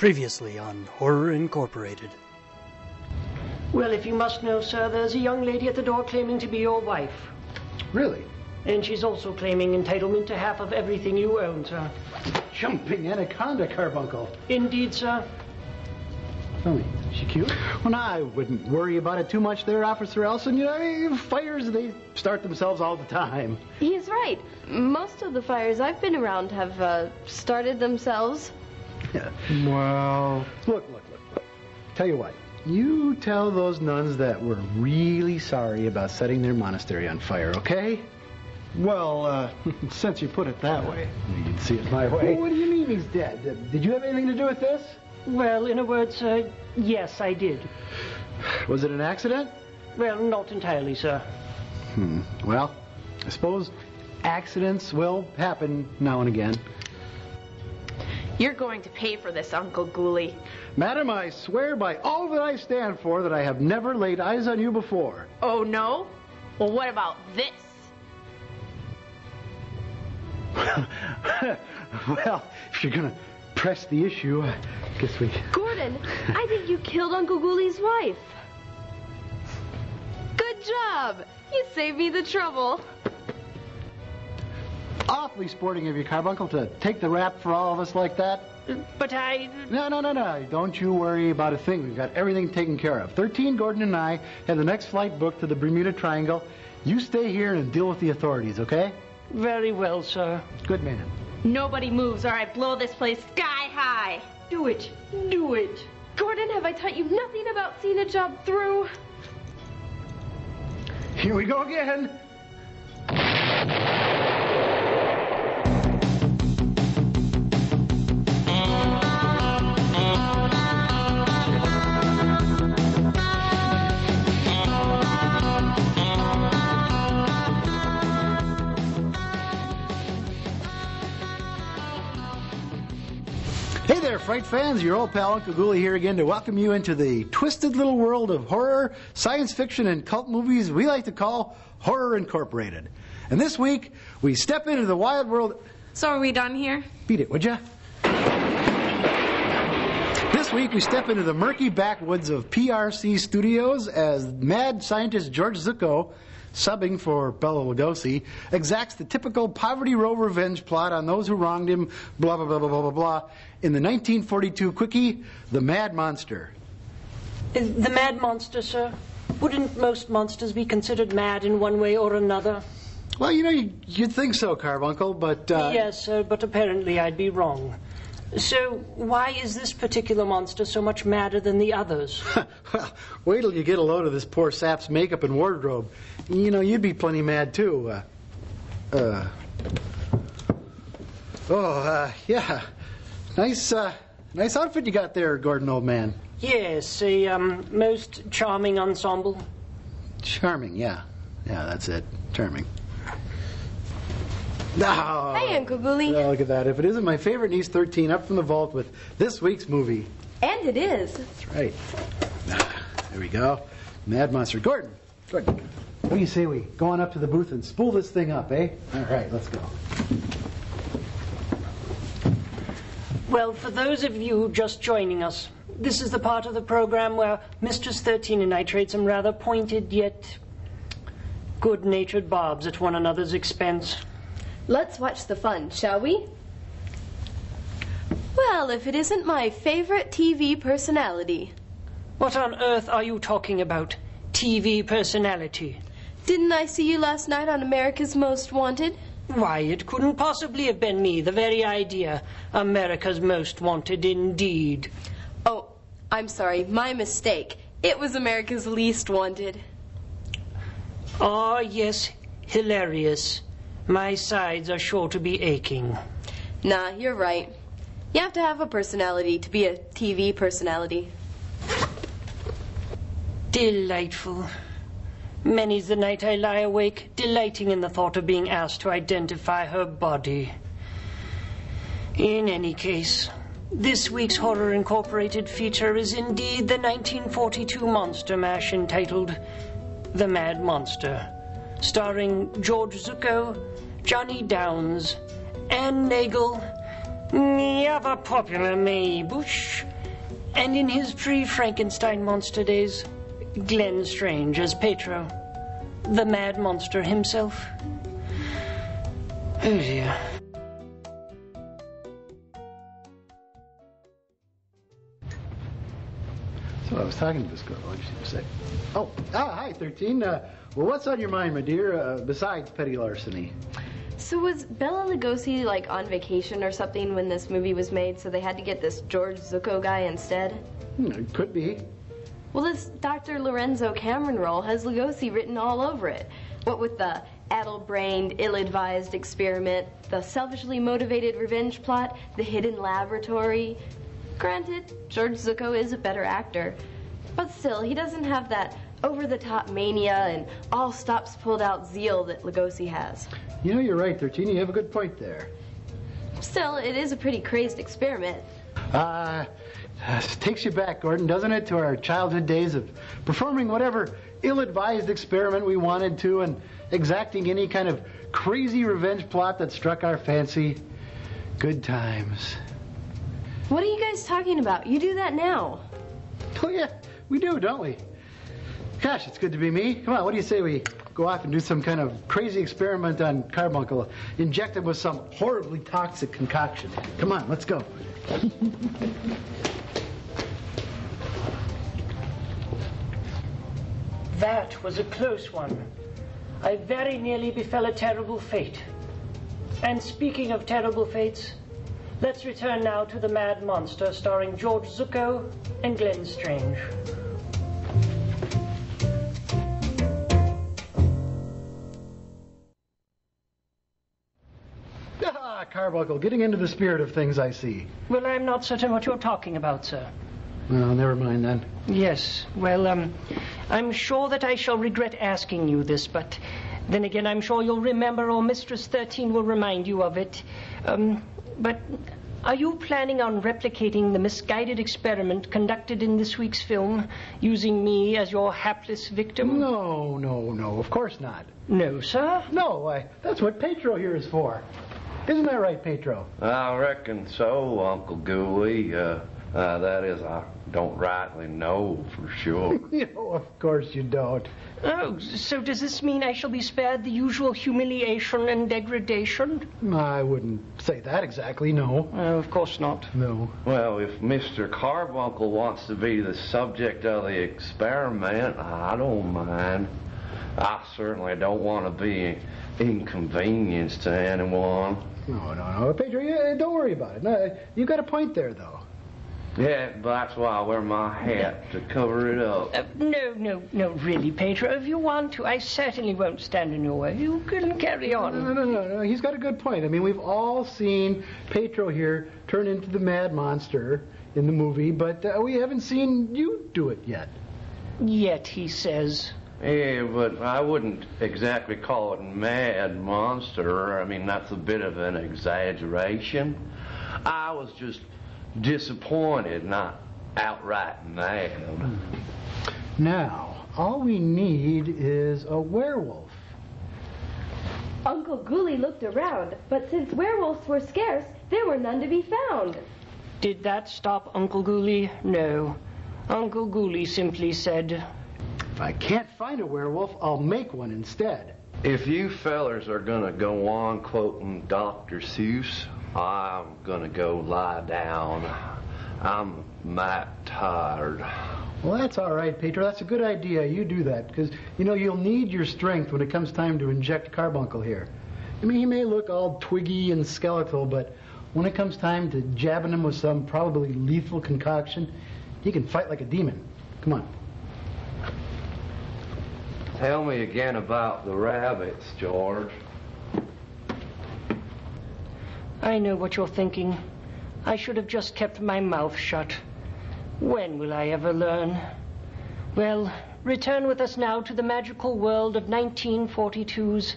Previously on Horror Incorporated. Well, if you must know, sir, there's a young lady at the door claiming to be your wife. Really? And she's also claiming entitlement to half of everything you own, sir. Jumping anaconda, Carbuncle. Indeed, sir. Tell me, is she cute? Well, no, I wouldn't worry about it too much there, Officer Elson. You know, fires, they start themselves all the time. He's right. Most of the fires I've been around have started themselves. Yeah. Well, look. Tell you what. You tell those nuns that we're really sorry about setting their monastery on fire, okay? Well, since you put it that way. You can see it my way. Well, what do you mean he's dead? Did you have anything to do with this? Well, in a word, sir, yes, I did. Was it an accident? Well, not entirely, sir. Well, I suppose accidents will happen now and again. You're going to pay for this, Uncle Ghoulie. Madam, I swear by all that I stand for that I have never laid eyes on you before. Oh, no? Well, what about this? Well, if you're going to press the issue, I guess we... Gordon, I think you killed Uncle Ghoulie's wife. Good job. You saved me the trouble. Awfully sporting of you, Carbuncle, to take the rap for all of us like that. But I... No. Don't you worry about a thing. We've got everything taken care of. 13, Gordon, and I have the next flight booked to the Bermuda Triangle. You stay here and deal with the authorities, okay? Very well, sir. Good man. Nobody moves or I blow this place sky high. Do it. Do it. Gordon, have I taught you nothing about seeing a job through? Here we go again. Hey there, Fright fans. Your old pal Uncle Ghoulie here again to welcome you into the twisted little world of horror, science fiction, and cult movies we like to call Horror Incorporated. And this week, we step into the wild world... So are we done here? Beat it, would ya? This week, we step into the murky backwoods of PRC Studios as mad scientist George Zucco, subbing for Bela Lugosi, exacts the typical poverty row revenge plot on those who wronged him, blah, blah, blah, blah, blah, blah, blah, in the 1942 quickie, The Mad Monster. The Mad Monster, sir? Wouldn't most monsters be considered mad in one way or another? Well, you know, you'd think so, Carbuncle, but... Yes, sir, but apparently I'd be wrong. So, why is this particular monster so much madder than the others? Well, wait till you get a load of this poor sap's makeup and wardrobe. You know, you'd be plenty mad, too. Yeah. Nice outfit you got there, Gordon, old man. Yes, a most charming ensemble. Charming, yeah. Yeah, that's it. Charming. No. Hey, Uncle Ghoulie. Oh, look at that. If it isn't my favorite niece, 13, up from the vault with this week's movie. And it is. That's right. There we go. Mad Monster. Gordon, what do you say we go on up to the booth and spool this thing up, eh? All right, let's go. Well, for those of you just joining us, this is the part of the program where Mistress 13 and I trade some rather pointed yet good-natured barbs at one another's expense. Let's watch the fun, shall we? Well, if it isn't my favorite TV personality. What on earth are you talking about? TV personality? Didn't I see you last night on America's Most Wanted? Why, it couldn't possibly have been me. The very idea. America's Most Wanted, indeed. Oh, I'm sorry. My mistake. It was America's Least Wanted. Ah, yes. Hilarious. My sides are sure to be aching. Nah, you're right. You have to have a personality to be a TV personality. Delightful. Many's the night I lie awake, delighting in the thought of being asked to identify her body. In any case, this week's Horror Incorporated feature is indeed the 1942 monster mash entitled The Mad Monster, starring George Zucco, Johnny Downs, Ann Nagel, the ever popular Mae Bush, And in his pre-Frankenstein monster days, Glenn Strange as Petro, the mad monster himself. Oh dear. So I was talking to this girl. What did she say? Oh, hi, 13. Well, what's on your mind, my dear, besides petty larceny? So was Bela Lugosi like on vacation or something when this movie was made, so they had to get this George Zucco guy instead? It could be. Well, this Dr. Lorenzo Cameron role has Lugosi written all over it. What with the addle-brained, ill-advised experiment, the selfishly motivated revenge plot, the hidden laboratory. Granted, George Zucco is a better actor, but still, he doesn't have that over-the-top mania and all-stops-pulled-out zeal that Lugosi has. You know, you're right, 13. You have a good point there. Still, it is a pretty crazed experiment. Takes you back, Gordon, doesn't it, to our childhood days of performing whatever ill-advised experiment we wanted to and exacting any kind of crazy revenge plot that struck our fancy. Good times. What are you guys talking about? You do that now. Oh, yeah, we do, don't we? Gosh, it's good to be me. Come on, what do you say we go off and do some kind of crazy experiment on Carbuncle, inject him with some horribly toxic concoction. Come on, let's go. That was a close one. I very nearly befell a terrible fate. And speaking of terrible fates, let's return now to The Mad Monster, starring George Zucco and Glenn Strange. Carbuncle, getting into the spirit of things, I see. Well, I'm not certain what you're talking about, sir. Well, never mind then. Yes, well, I'm sure that I shall regret asking you this, but then again, I'm sure you'll remember, or Mistress 13 will remind you of it. But are you planning on replicating the misguided experiment conducted in this week's film, using me as your hapless victim? No, of course not. No, sir? No, that's what Petro here is for. Isn't that right, Petro? I reckon so, Uncle Gooey. That is, I don't rightly know for sure. No, of course you don't. Oh, so does this mean I shall be spared the usual humiliation and degradation? I wouldn't say that exactly, no. Oh, of course not. No. Well, if Mr. Carbuncle wants to be the subject of the experiment, I don't mind. I certainly don't want to be inconvenience to anyone. No, Pedro, don't worry about it. No, you got a point there, though. Yeah, but that's why I wear my hat, to cover it up. No, really, Pedro. If you want to, I certainly won't stand in your way. You can carry on. No. He's got a good point. I mean, we've all seen Pedro here turn into the mad monster in the movie, but we haven't seen you do it yet. Yet, he says. Yeah, but I wouldn't exactly call it mad monster. I mean, that's a bit of an exaggeration. I was just disappointed, not outright mad. Now, all we need is a werewolf. Uncle Gooley looked around, but since werewolves were scarce, there were none to be found. Did that stop Uncle Gooley? No. Uncle Gooley simply said, if I can't find a werewolf, I'll make one instead. If you fellers are gonna go on quoting Dr. Seuss, I'm gonna go lie down. I'm might tired. Well, that's all right, Pedro. That's a good idea. You do that, because, you know, you'll need your strength when it comes time to inject Carbuncle here. I mean, he may look all twiggy and skeletal, but when it comes time to jabbing him with some probably lethal concoction, he can fight like a demon. Come on. Tell me again about the rabbits, George. I know what you're thinking. I should have just kept my mouth shut. When will I ever learn? Well, return with us now to the magical world of 1942's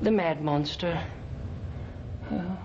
The Mad Monster. Oh.